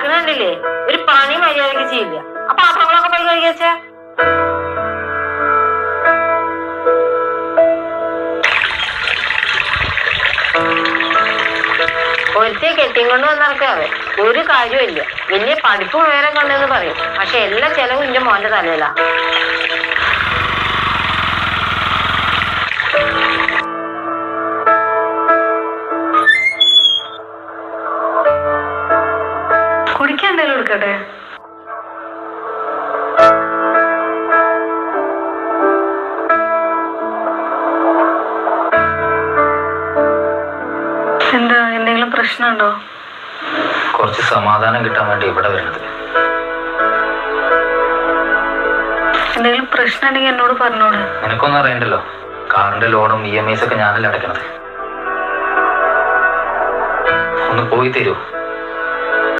നടക്കണുണ്ടല്ലേ, ഒരു പണി മര്യാദക്ക് ചെയ്യില്ല. ആ പാത്രങ്ങളൊക്കെ പോയി കഴിക്കാച്ചാ. ഒരുത്തെ കെട്ടിയും കൊണ്ട് വന്നിറക്കാവേ ഒരു കാര്യമില്ല. വലിയ പഠിപ്പ് വേറെ കണ്ടെന്ന് പറയും, പക്ഷെ എല്ലാ ചെലവും എന്റെ മോന്റെ തലയിലാ. കുടിക്കാൻ എന്തെങ്കിലും എടുക്കട്ടെ? എന്താ, എന്തെങ്കിലും പ്രശ്നമുണ്ടോ? കുറച്ച് സമാധാനം കിട്ടാൻ വേണ്ടി ഇവിടെ വരുന്നത്. എന്തെങ്കിലും പ്രശ്നം ഉണ്ടെങ്കിൽ എന്നോട് പറഞ്ഞോട്. നിനക്കൊന്നും അറിയണ്ടല്ലോ, കാറിന്റെ ലോണും EMIs ഒക്കെ ഞാനല്ലേ അടയ്ക്കണത്. ഒന്ന് പോയി തരൂ.